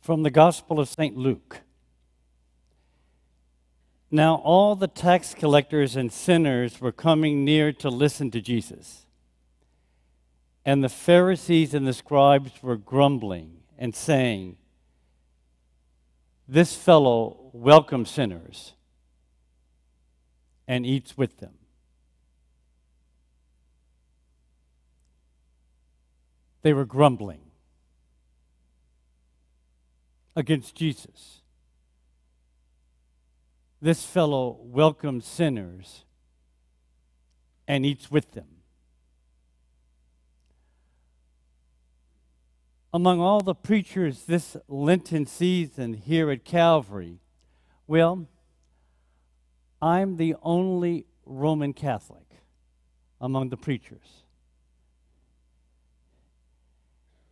From the Gospel of St. Luke. Now all the tax collectors and sinners were coming near to listen to Jesus. And the Pharisees and the scribes were grumbling and saying, "This fellow welcomes sinners and eats with them." They were grumbling against Jesus. This fellow welcomes sinners and eats with them. Among all the preachers this Lenten season here at Calvary, well, I'm the only Roman Catholic among the preachers.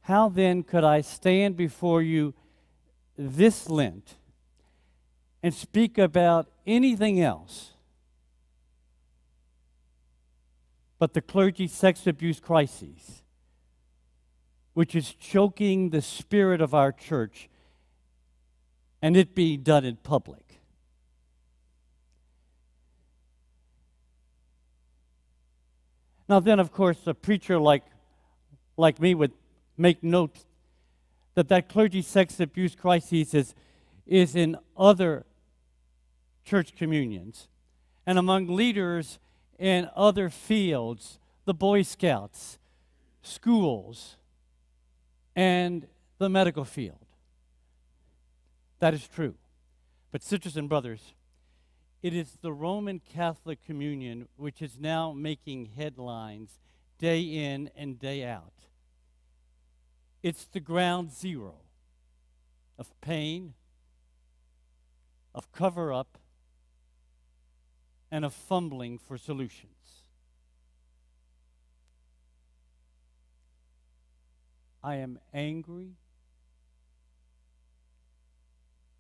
How then could I stand before you this Lent and speak about anything else but the clergy sex abuse crises, which is choking the spirit of our church, and it being done in public? Now then, of course, a preacher like me would make note that clergy sex abuse crisis is in other church communions and among leaders in other fields, the Boy Scouts, schools, and the medical field. That is true. But sisters and brothers, it is the Roman Catholic Communion which is now making headlines day in and day out. It's the ground zero of pain, of cover-up, and of fumbling for solutions. I am angry,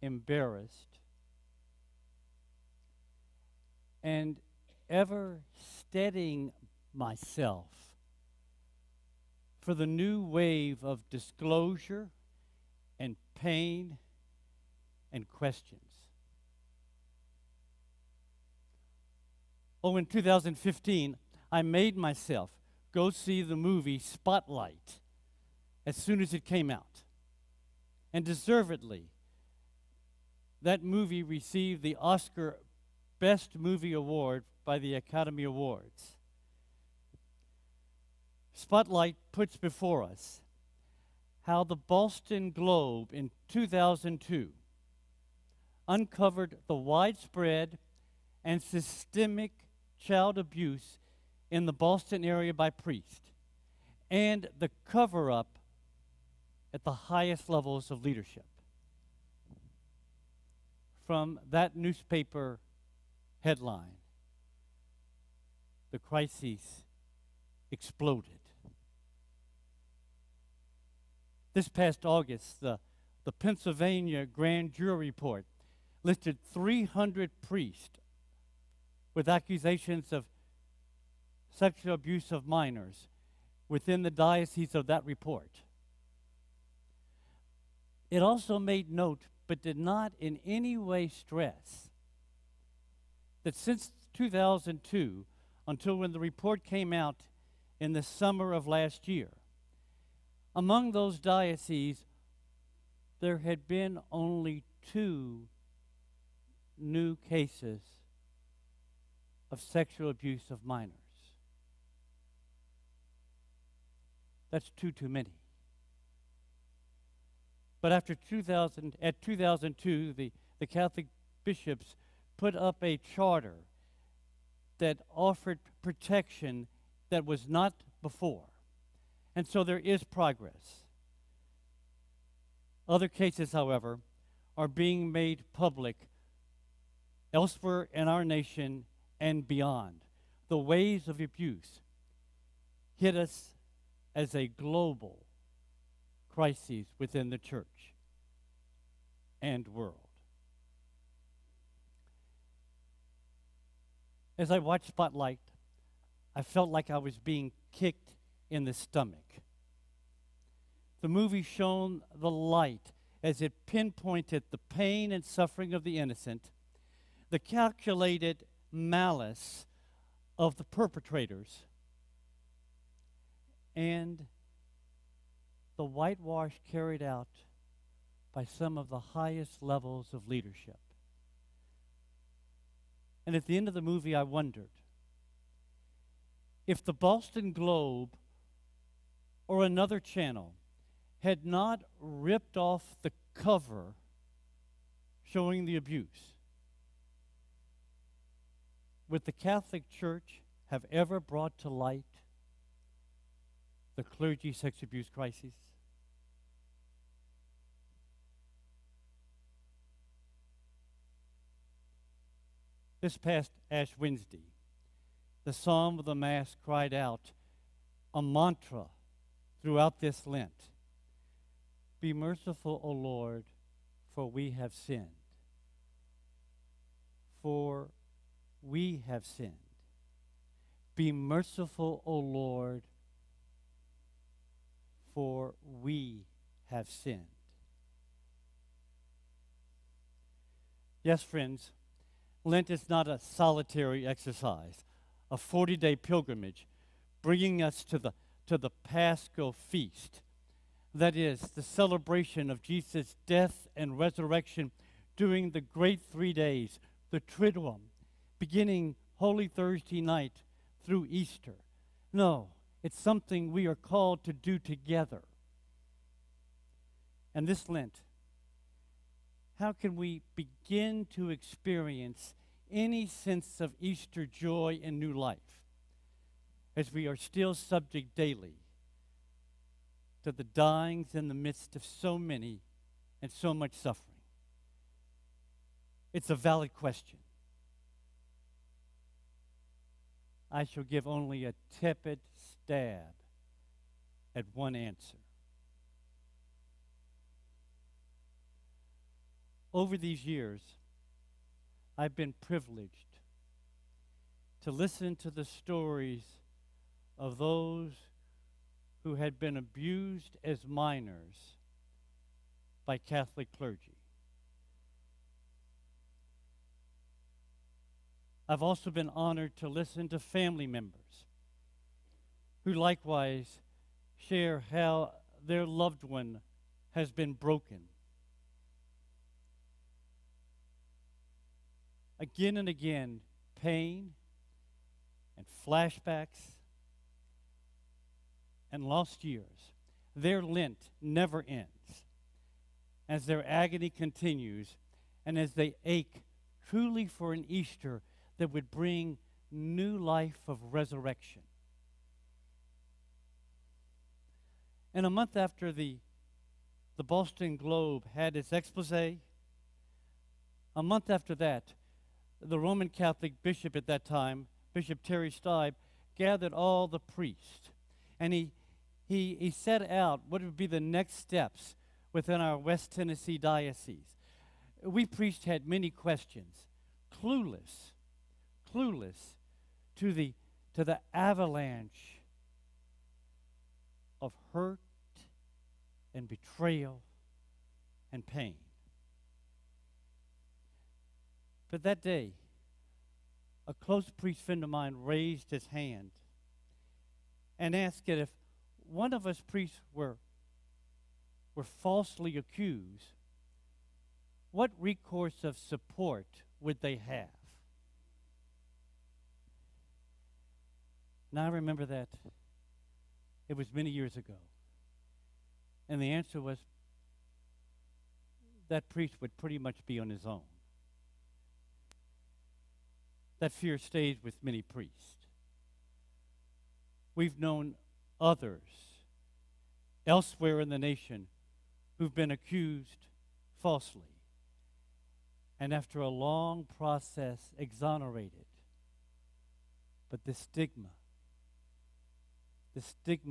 embarrassed, and ever steadying myself for the new wave of disclosure and pain and questions. Oh, in 2015, I made myself go see the movie Spotlight as soon as it came out. And deservedly, that movie received the Oscar Best Movie Award by the Academy Awards. Spotlight puts before us how the Boston Globe in 2002 uncovered the widespread and systemic child abuse in the Boston area by priests and the cover-up at the highest levels of leadership. From that newspaper headline, the crises exploded. This past August, the Pennsylvania grand jury report listed 300 priests with accusations of sexual abuse of minors within the diocese of that report. It also made note, but did not in any way stress, that since 2002, until when the report came out in the summer of last year, among those dioceses, there had been only 2 new cases of sexual abuse of minors. That's 2 too many. But after 2002, the Catholic bishops put up a charter that offered protection that was not before. And so there is progress. Other cases, however, are being made public elsewhere in our nation and beyond. The waves of abuse hit us as a global crisis within the church and world. As I watched Spotlight, I felt like I was being kicked in the stomach. The movie shone the light as it pinpointed the pain and suffering of the innocent, the calculated malice of the perpetrators, and the whitewash carried out by some of the highest levels of leadership. And at the end of the movie, I wondered if the Boston Globe or another channel had not ripped off the cover showing the abuse, would the Catholic Church have ever brought to light the clergy sex abuse crisis? This past Ash Wednesday, the Psalm of the Mass cried out a mantra throughout this Lent: "Be merciful, O Lord, for we have sinned. For we have sinned. Be merciful, O Lord, for we have sinned." Yes, friends, Lent is not a solitary exercise, a 40-day pilgrimage bringing us to the Paschal feast. That is, the celebration of Jesus' death and resurrection during the great 3 days, the Triduum, beginning Holy Thursday night through Easter. No, it's something we are called to do together. And this Lent, how can we begin to experience any sense of Easter joy and new life as we are still subject daily to the dyings in the midst of so many and so much suffering? It's a valid question. I shall give only a tepid stab at one answer. Over these years, I've been privileged to listen to the stories of those who had been abused as minors by Catholic clergy. I've also been honored to listen to family members who likewise share how their loved one has been broken. Again and again, pain and flashbacks and lost years. Their Lent never ends as their agony continues and as they ache truly for an Easter that would bring new life of resurrection. And a month after the Boston Globe had its expose, a month after that, the Roman Catholic bishop at that time, Bishop Terry Stibe, gathered all the priests. And he set out what would be the next steps within our West Tennessee diocese. We priests had many questions, clueless to the avalanche of hurt and betrayal and pain. But that day, a close priest friend of mine raised his hand and asked that if one of us priests were falsely accused, what recourse of support would they have? Now I remember that it was many years ago. And the answer was that priest would pretty much be on his own. That fear stays with many priests. We've known others elsewhere in the nation who've been accused falsely, and after a long process exonerated. But the stigma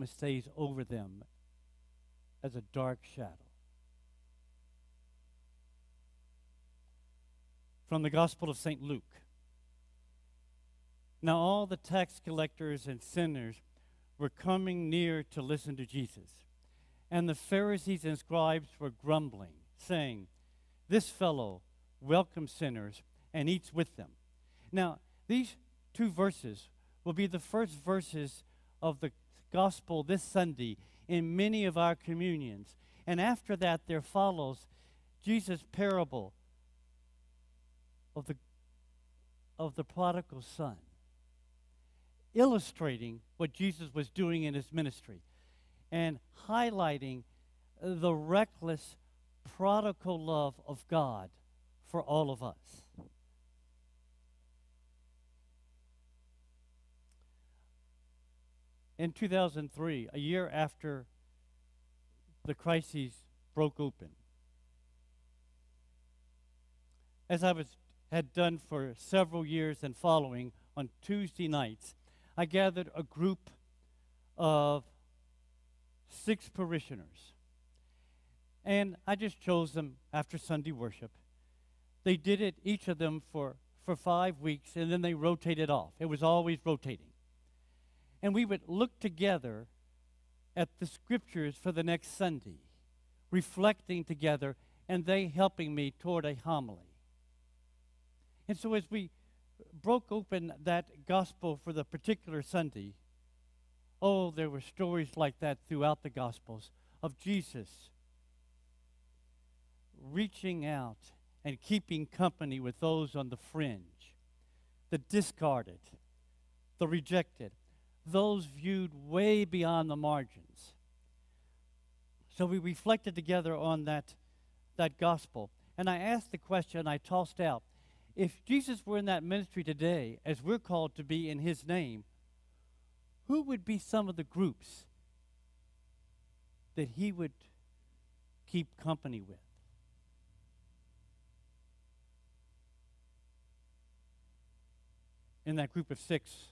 stays over them as a dark shadow. From the Gospel of St. Luke. Now all the tax collectors and sinners were coming near to listen to Jesus. And the Pharisees and scribes were grumbling, saying, "This fellow welcomes sinners and eats with them." Now, these two verses will be the first verses of the gospel this Sunday in many of our communions. And after that, there follows Jesus' parable of the prodigal son, illustrating what Jesus was doing in his ministry and highlighting the reckless prodigal love of God for all of us. In 2003, a year after the crises broke open, as I had done for several years and following, on Tuesday nights, I gathered a group of 6 parishioners. And I just chose them after Sunday worship. They did it, each of them, for 5 weeks, and then they rotated off. It was always rotating. And we would look together at the scriptures for the next Sunday, reflecting together, and they helping me toward a homily. And so as we broke open that gospel for the particular Sunday, oh, there were stories like that throughout the Gospels of Jesus reaching out and keeping company with those on the fringe, the discarded, the rejected, those viewed way beyond the margins. So we reflected together on that gospel. And I asked the question, I tossed out, if Jesus were in that ministry today, as we're called to be in his name, who would be some of the groups that he would keep company with? In that group of 6,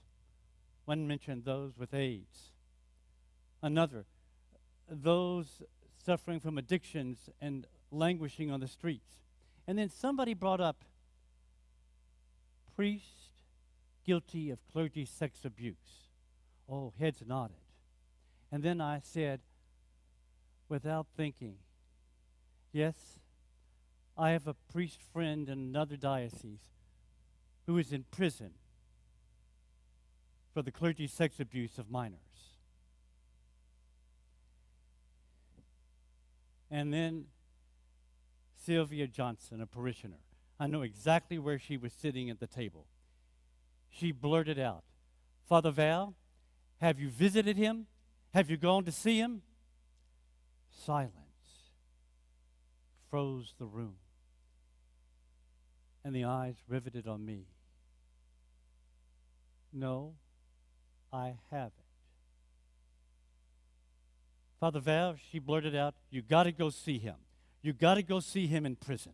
one mentioned those with AIDS. Another, those suffering from addictions and languishing on the streets. And then somebody brought up priest guilty of clergy sex abuse. Oh, heads nodded. And then I said, without thinking, yes, I have a priest friend in another diocese who is in prison for the clergy sex abuse of minors. And then Sylvia Johnson, a parishioner. I know exactly where she was sitting at the table. She blurted out, "Father Val, have you visited him? Have you gone to see him?" Silence froze the room, and the eyes riveted on me. "No, I haven't." "Father Val," she blurted out, "you got to go see him. You got to go see him in prison."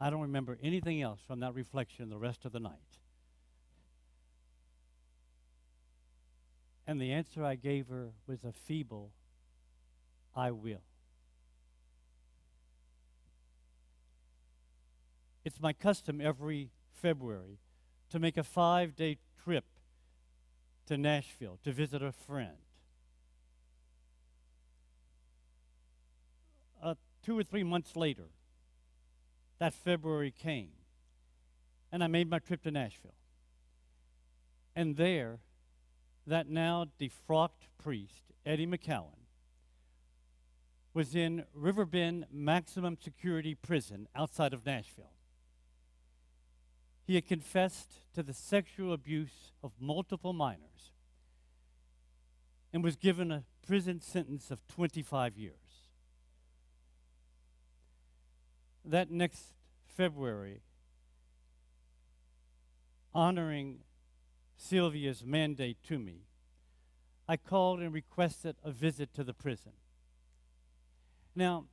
I don't remember anything else from that reflection the rest of the night. And the answer I gave her was a feeble, "I will." It's my custom every February to make a 5-day trip to Nashville to visit a friend. 2 or 3 months later, that February came, and I made my trip to Nashville. And there, that now defrocked priest, Eddie McCowan, was in Riverbend maximum security prison outside of Nashville. He had confessed to the sexual abuse of multiple minors and was given a prison sentence of 25 years. That next February, honoring Sylvia's mandate to me, I called and requested a visit to the prison. Now,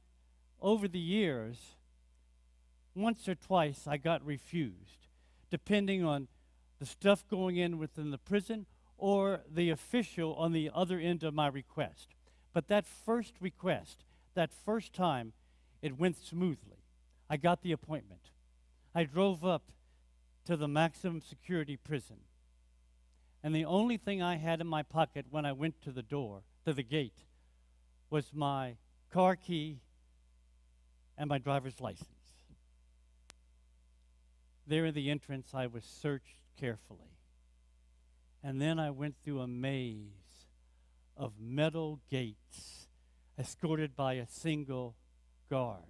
over the years, once or twice I got refused, depending on the stuff going in within the prison or the official on the other end of my request. But that first request, that first time, it went smoothly. I got the appointment. I drove up to the maximum security prison. And the only thing I had in my pocket when I went to the door, to the gate, was my car key and my driver's license. There in the entrance, I was searched carefully. And then I went through a maze of metal gates, escorted by a single guard.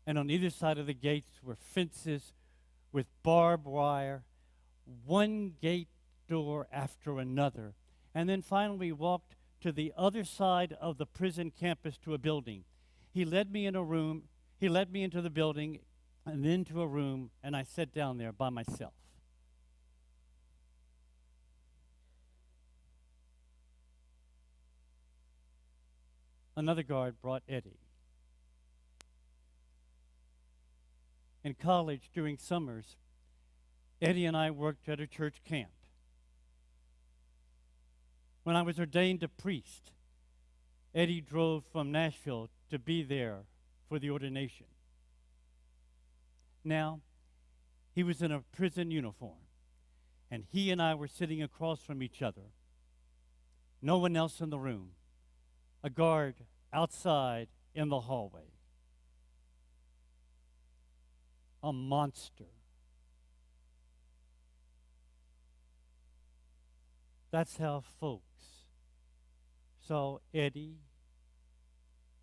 And on either side of the gates were fences with barbed wire, one gate door after another. And then finally we walked to the other side of the prison campus to a building. He led me in a room. He led me into the building and then to a room, and I sat down there by myself. Another guard brought Eddie. In college, during summers, Eddie and I worked at a church camp. When I was ordained a priest, Eddie drove from Nashville to be there for the ordination. Now, he was in a prison uniform, and he and I were sitting across from each other. No one else in the room. A guard outside in the hallway. A monster. That's how folks saw Eddie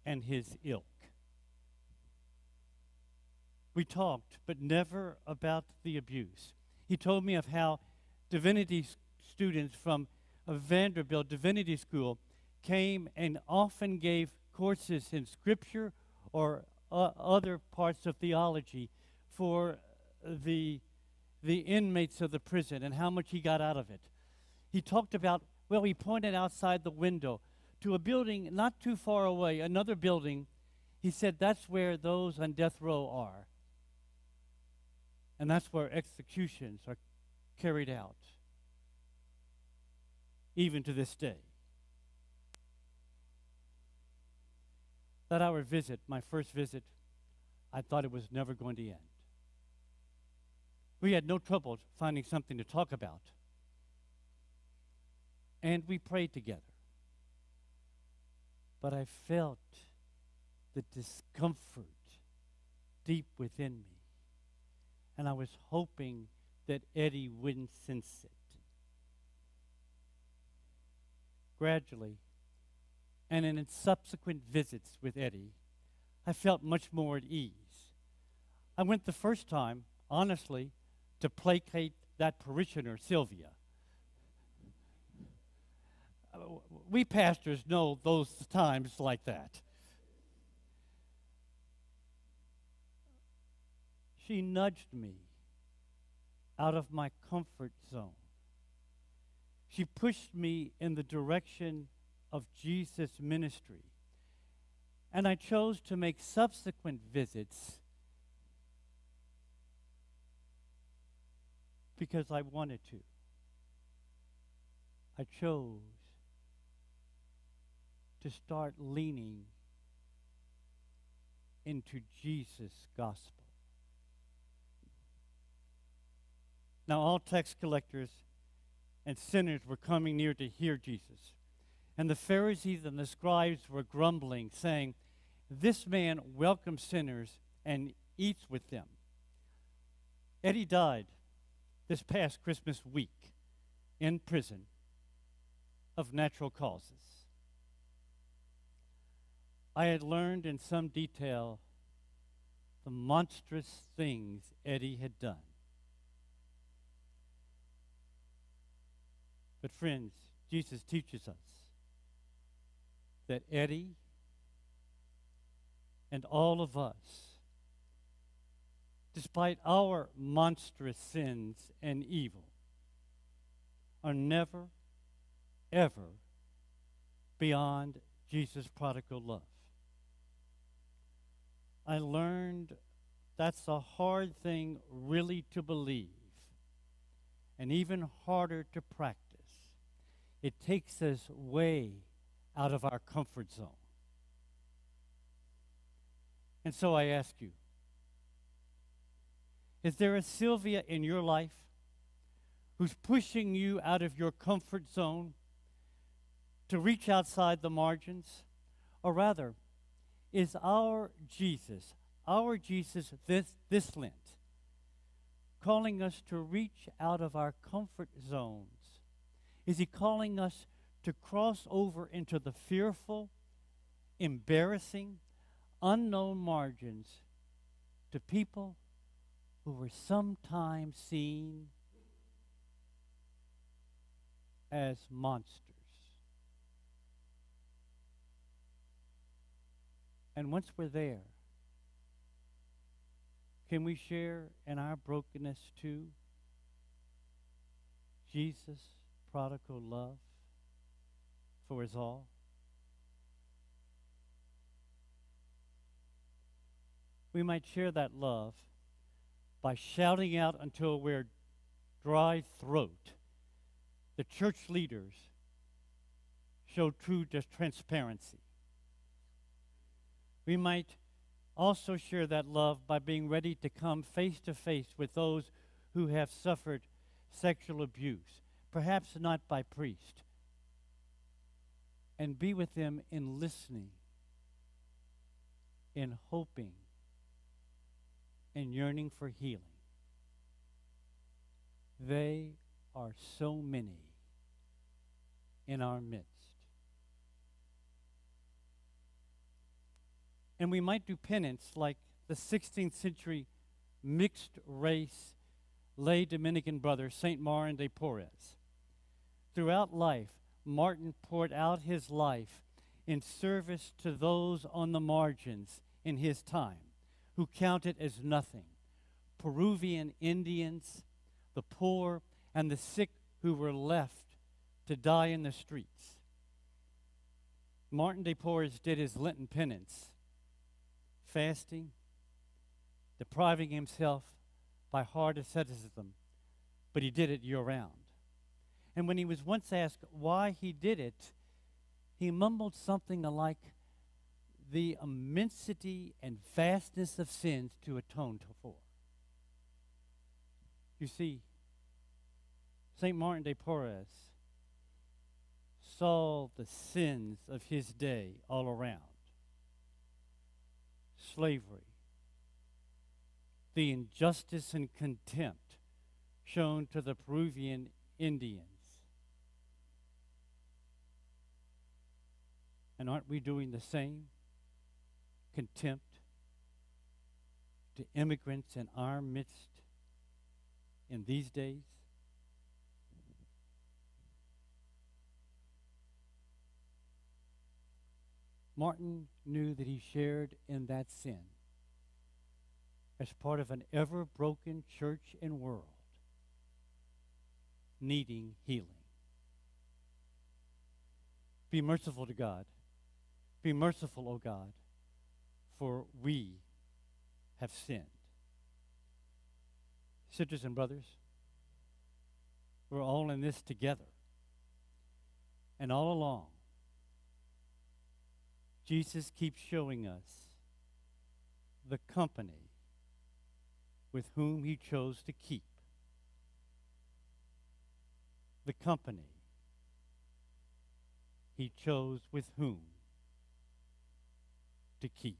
and his ilk. We talked, but never about the abuse. He told me of how divinity students from a Vanderbilt Divinity School came and often gave courses in Scripture or other parts of theology for the inmates of the prison and how much he got out of it. He talked about, well, he pointed outside the window to a building not too far away, another building. He said that's where those on death row are. And that's where executions are carried out, even to this day. That our visit, my first visit, I thought it was never going to end. We had no trouble finding something to talk about. And we prayed together. But I felt the discomfort deep within me. And I was hoping that Eddie wouldn't sense it. Gradually, and in subsequent visits with Eddie, I felt much more at ease. I went the first time, honestly, to placate that parishioner, Sylvia. We pastors know those times like that. She nudged me out of my comfort zone. She pushed me in the direction of Jesus' ministry. And I chose to make subsequent visits because I wanted to. I chose to start leaning into Jesus' gospel. Now, all tax collectors and sinners were coming near to hear Jesus. And the Pharisees and the scribes were grumbling, saying, "This man welcomes sinners and eats with them." Eddie died this past Christmas week in prison of natural causes. I had learned in some detail the monstrous things Eddie had done. But friends, Jesus teaches us that Eddie and all of us, despite our monstrous sins and evil, are never, ever beyond Jesus' prodigal love. I learned that's a hard thing really to believe, and even harder to practice. It takes us way out of our comfort zone. And so I ask you, is there a Sylvia in your life who's pushing you out of your comfort zone to reach outside the margins? Or rather, is our Jesus this Lent, calling us to reach out of our comfort zones? Is he calling us to cross over into the fearful, embarrassing, unknown margins to people who were sometimes seen as monsters? And once we're there, can we share in our brokenness too Jesus' prodigal love for us all? We might share that love by shouting out until we're dry throat. The church leaders show true transparency. We might also share that love by being ready to come face to face with those who have suffered sexual abuse, perhaps not by priest, and be with them in listening, in hoping, in yearning for healing. They are so many in our midst. And we might do penance like the 16th century mixed race lay Dominican brother, St. Martin de Porres. Throughout life, Martin poured out his life in service to those on the margins in his time, who counted as nothing: Peruvian Indians, the poor, and the sick who were left to die in the streets. Martin de Porres did his Lenten penance, fasting, depriving himself by hard asceticism, but he did it year-round. And when he was once asked why he did it, he mumbled something like, the immensity and vastness of sins to atone for. You see, St. Martin de Porres saw the sins of his day all around. Slavery, the injustice and contempt shown to the Peruvian Indians. And aren't we doing the same? Contempt to immigrants in our midst in these days? Martin knew that he shared in that sin as part of an ever-broken church and world needing healing. Be merciful to God. Be merciful, O God, for we have sinned. Sisters and brothers, we're all in this together. And all along, Jesus keeps showing us the company with whom he chose to keep. The company he chose with whom to keep.